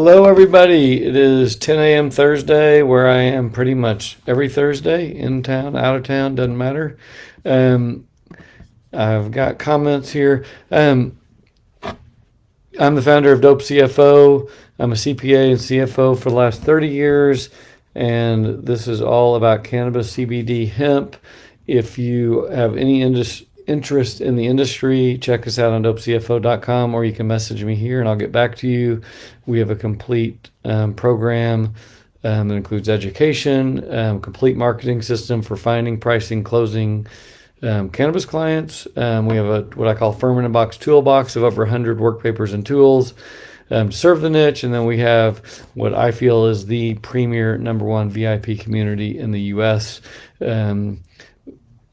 Hello, everybody. It is 10 a.m. Thursday, where I am pretty much every Thursday, in town, out of town, doesn't matter. Um, I've got comments here. I'm the founder of Dope CFO. I'm a CPA and CFO for the last 30 years, and this is all about cannabis, CBD, hemp. If you have any interest in the industry, check us out on dopecfo.com, or you can message me here and I'll get back to you. We have a complete program that includes education, complete marketing system for finding, pricing, closing cannabis clients. We have what I call Firm in a Box toolbox of over 100 work papers and tools to serve the niche. And then we have what I feel is the premier #1 VIP community in the U.S.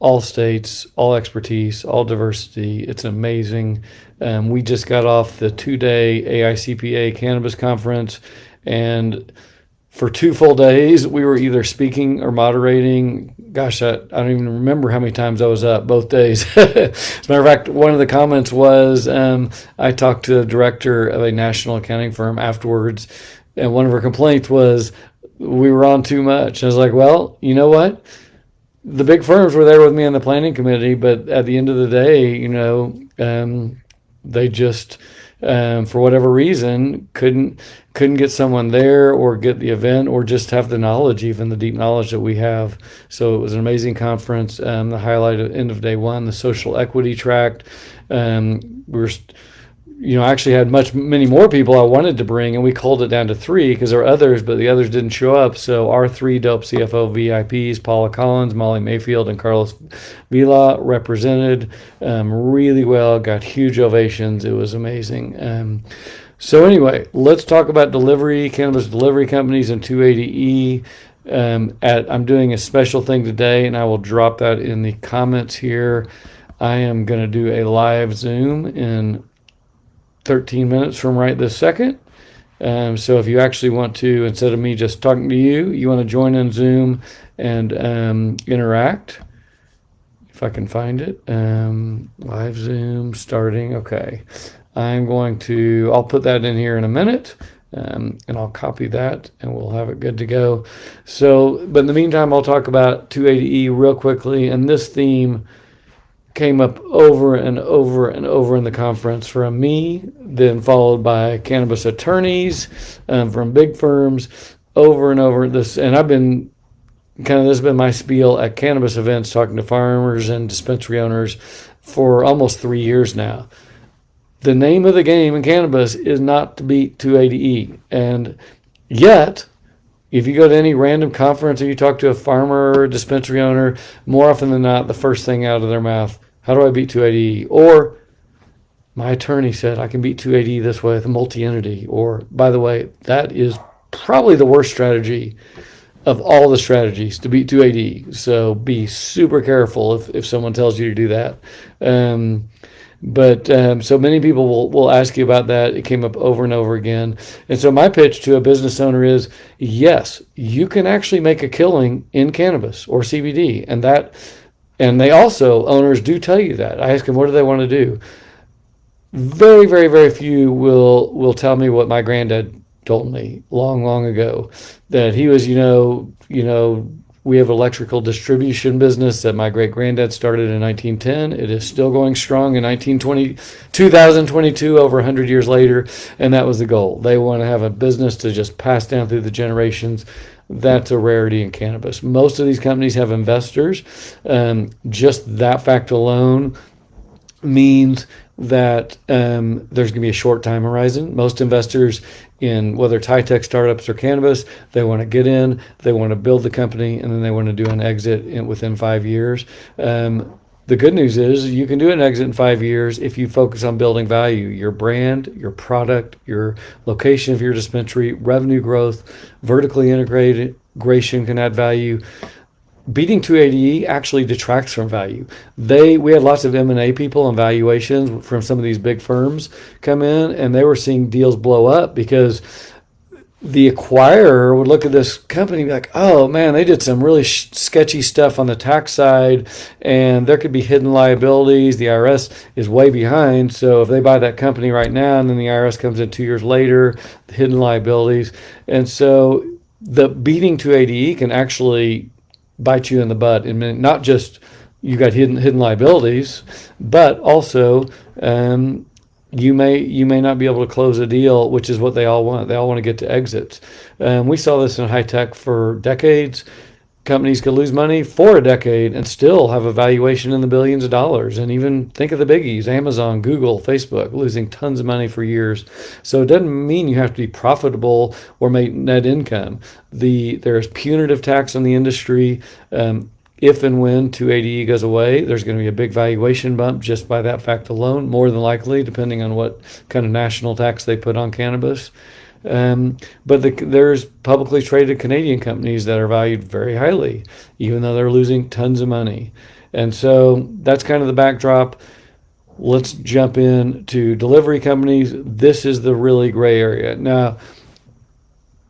All states, all expertise, all diversity. It's amazing. We just got off the 2-day AICPA cannabis conference, and for 2 full days, we were either speaking or moderating. Gosh, I don't even remember how many times I was up both days. As a matter of fact, one of the comments was I talked to the director of a national accounting firm afterwards, and one of her complaints was we were on too much. I was like, well, you know what? The big firms were there with me on the planning committee, but at the end of the day, they just, for whatever reason, couldn't get someone there or get the event or just have the knowledge, even the deep knowledge that we have. So it was an amazing conference. The highlight at the end of day one, the social equity tract. I actually had many more people I wanted to bring, and we culled it down to 3 because there were others, but the others didn't show up. So our 3 Dope CFO VIPs, Paula Collins, Molly Mayfield, and Carlos Vila, represented really well, got huge ovations. It was amazing. So anyway, let's talk about cannabis delivery companies, and 280E. I'm doing a special thing today, and I will drop that in the comments here. I am going to do a live Zoom in 13 minutes from right this second. So if you actually want to, instead of me just talking to you, you want to join in Zoom and interact. If I can find it. Live Zoom starting. Okay. I'll put that in here in a minute. And I'll copy that and we'll have it good to go. So, but in the meantime, I'll talk about 280E real quickly. And this theme came up over and over and over in the conference from me, then followed by cannabis attorneys from big firms, over and over. This has been my spiel at cannabis events, talking to farmers and dispensary owners for almost 3 years now. The name of the game in cannabis is not to beat 280E, and yet, if you go to any random conference or you talk to a farmer or a dispensary owner, more often than not, the first thing out of their mouth, how do I beat 280E? Or my attorney said I can beat 280E this way with a multi-entity. Or, by the way, that is probably the worst strategy of all the strategies to beat 280E. So be super careful if someone tells you to do that. So many people will ask you about that. It came up over and over again. And so my pitch to a business owner is, yes, you can actually make a killing in cannabis or CBD. And they also, owners do tell you that. I ask them, what do they want to do? Very, very, very few will tell me what my granddad told me long, long ago, that he was, we have electrical distribution business that my great granddad started in 1910. It is still going strong in 2022, over 100 years later. And that was the goal. They want to have a business to just pass down through the generations. That's a rarity in cannabis. Most of these companies have investors. Just that fact alone means that there's going to be a short time horizon. Most investors in whether it's high-tech startups or cannabis, they want to get in, they want to build the company, and then they want to do an exit within 5 years. The good news is you can do an exit in 5 years if you focus on building value, your brand, your product, your location of your dispensary, revenue growth, vertically integration can add value. Beating 280E actually detracts from value. We had lots of M&A people and valuations from some of these big firms come in, and they were seeing deals blow up because the acquirer would look at this company and be like, oh man, they did some really sketchy stuff on the tax side, and there could be hidden liabilities. The IRS is way behind. So if they buy that company right now and then the IRS comes in 2 years later, the hidden liabilities. And so the beating 280E can actually bite you in the butt. And not just you got hidden liabilities, but also you may not be able to close a deal, which is what they all want. They all want to get to exits. We saw this in high tech for decades. Companies could lose money for a decade and still have a valuation in the billions of dollars. And even think of the biggies: Amazon, Google, Facebook, losing tons of money for years. So it doesn't mean you have to be profitable or make net income. There's punitive tax on the industry. If and when 280E goes away, there's going to be a big valuation bump just by that fact alone, more than likely, depending on what kind of national tax they put on cannabis. But there's publicly traded Canadian companies that are valued very highly, even though they're losing tons of money. And so that's kind of the backdrop. Let's jump into delivery companies. This is the really gray area. Now,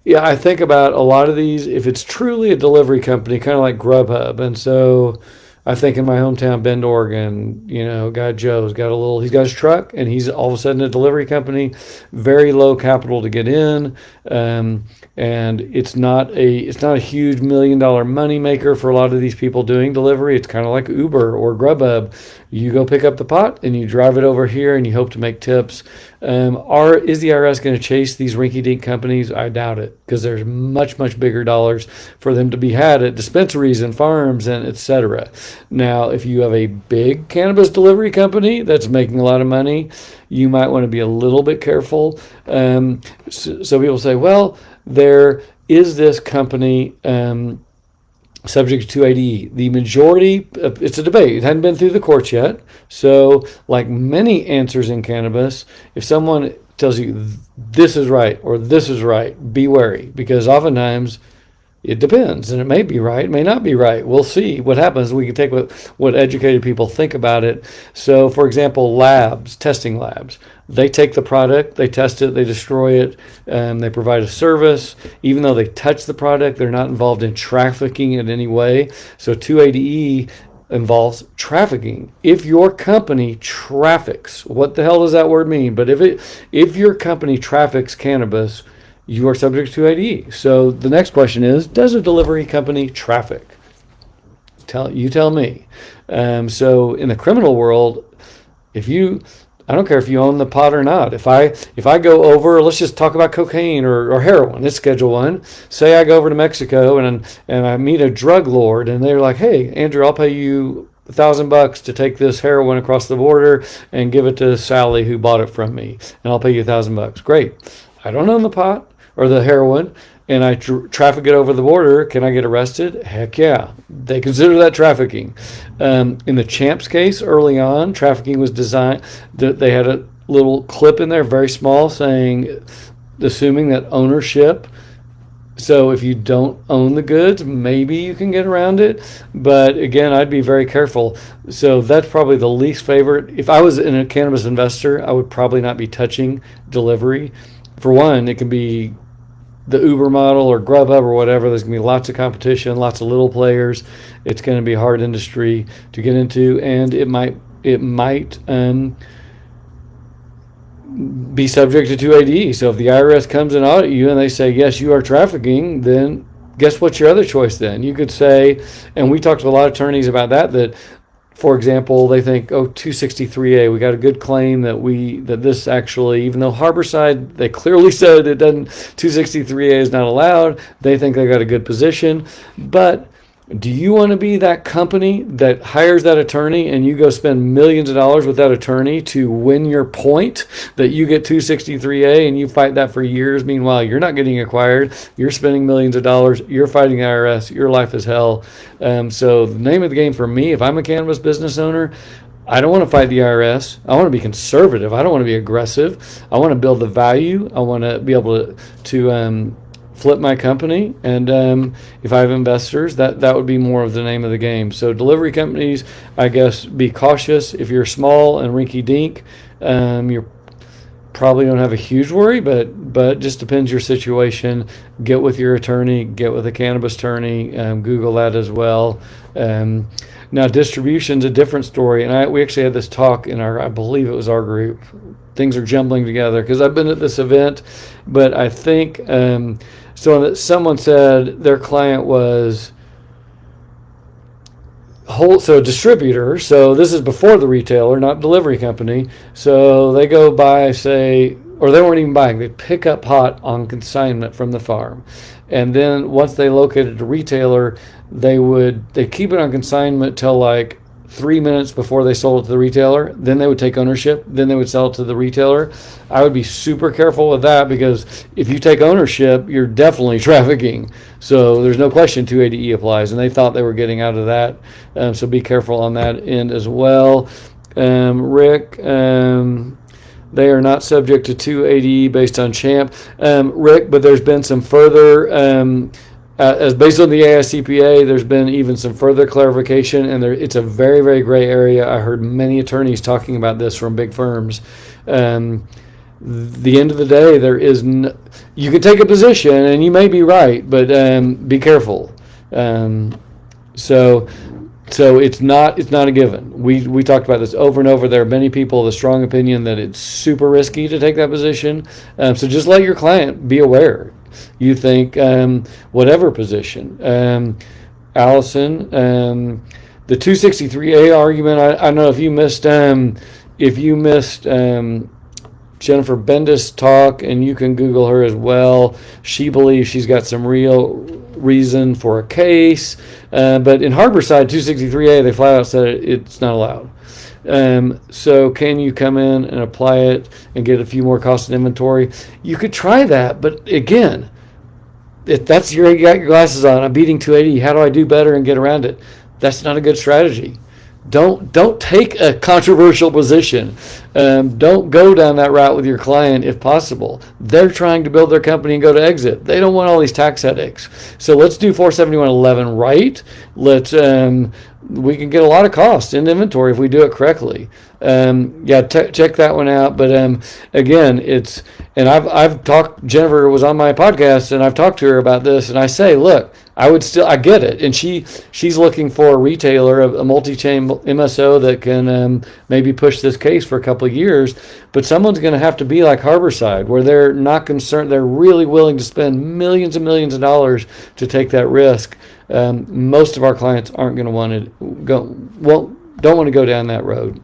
yeah, I think about a lot of these, if it's truly a delivery company, kind of like Grubhub. And so I think in my hometown, Bend, Oregon, guy Joe's he's got his truck, and he's all of a sudden a delivery company, very low capital to get in. And it's not a huge $1 million money maker for a lot of these people doing delivery. It's kind of like Uber or Grubhub. You go pick up the pot and you drive it over here and you hope to make tips. Is the IRS going to chase these rinky-dink companies? I doubt it, because there's much, much bigger dollars for them to be had at dispensaries and farms and etc. Now, if you have a big cannabis delivery company that's making a lot of money, you might want to be a little bit careful. So people say, well, there is this company subject to 280E. The majority, it's a debate. It hadn't been through the courts yet. So like many answers in cannabis, if someone tells you this is right or this is right, be wary, because oftentimes it depends, and it may be right, it may not be right. We'll see what happens. We can take what educated people think about it. So, for example, testing labs, they take the product, they test it, they destroy it, they provide a service. Even though they touch the product, they're not involved in trafficking in any way. So 280E involves trafficking. If your company traffics, what the hell does that word mean? But if your company traffics cannabis, you are subject to 280E. So the next question is, does a delivery company traffic? You tell me. So in the criminal world, I don't care if you own the pot or not. If I go over, let's just talk about cocaine or heroin. It's Schedule 1. Say I go over to Mexico and I meet a drug lord, and they're like, hey, Andrew, I'll pay you $1,000 to take this heroin across the border and give it to Sally who bought it from me, and I'll pay you $1,000. Great. I don't own the pot or the heroin, and I traffic it over the border. Can I get arrested? Heck yeah. They consider that trafficking. In the Champs case early on, trafficking was designed, they had a little clip in there, very small, assuming that ownership. So if you don't own the goods, maybe you can get around it. But again, I'd be very careful. So that's probably the least favorite. If I was a cannabis investor, I would probably not be touching delivery. For one, it can be the Uber model or Grubhub or whatever. There's going to be lots of competition, lots of little players. It's going to be a hard industry to get into, and it might be subject to 280E. So if the IRS comes and audit you and they say, yes, you are trafficking, then guess what's your other choice then? You could say, and we talked to a lot of attorneys about that for example, they think, 263A, we got a good claim that this actually, even though Harborside, they clearly said it doesn't, 263A is not allowed. They think they got a good position. But do you want to be that company that hires that attorney and you go spend millions of dollars with that attorney to win your point that you get 263A and you fight that for years? Meanwhile, you're not getting acquired. You're spending millions of dollars. You're fighting the IRS. Your life is hell. So the name of the game for me, if I'm a cannabis business owner, I don't want to fight the IRS. I want to be conservative. I don't want to be aggressive. I want to build the value. I want to be able to flip my company, and if I have investors, that would be more of the name of the game. So delivery companies, I guess, be cautious. If you're small and rinky-dink, you're probably don't have a huge worry, but just depends your situation. Get with your attorney, get with a cannabis attorney, Google that as well. Now distribution's a different story, and we actually had this talk in I believe it was our group. Things are jumbling together because I've been at this event, but I think so. Someone said their client was so a distributor. So this is before the retailer, not delivery company. So they go buy, say, or they weren't even buying. They pick up pot on consignment from the farm, and then once they located a retailer, they keep it on consignment till like 3 minutes before they sold it to the retailer. Then they would take ownership. Then they would sell it to the retailer. I would be super careful with that because if you take ownership, you're definitely trafficking. So there's no question 280E applies, and they thought they were getting out of that. So be careful on that end as well. Rick, they are not subject to 280E based on CHAMP. Rick, but there's been some further as based on the AICPA, there's been even some further clarification, and it's a very, very gray area. I heard many attorneys talking about this from big firms. The end of the day, there is you can take a position, and you may be right, but be careful. So it's not a given. We talked about this over and over. There are many people with a strong opinion that it's super risky to take that position. So just let your client be aware. You think whatever position. Allison, the 263A argument. I don't know if you missed Jennifer Bendis talk, and you can Google her as well. She believes she's got some real reason for a case, but in Harborside 263A, they flat out said it's not allowed. So can you come in and apply it and get a few more cost and inventory? You could try that, but again, if that's you got your glasses on, I'm beating 280. How do I do better and get around it? That's not a good strategy. Don't take a controversial position. Don't go down that route with your client if possible. They're trying to build their company and go to exit. They don't want all these tax headaches. So let's do 471.11 right. We can get a lot of cost in inventory if we do it correctly. Check that one out. But again, I've talked. Jennifer was on my podcast, and I've talked to her about this. And I say, look, I get it. And she's looking for a retailer, a multi-chain MSO that can maybe push this case for a couple of years. But someone's going to have to be like Harborside, where they're not concerned. They're really willing to spend millions and millions of dollars to take that risk. Most of our clients aren't going to don't want to go down that road.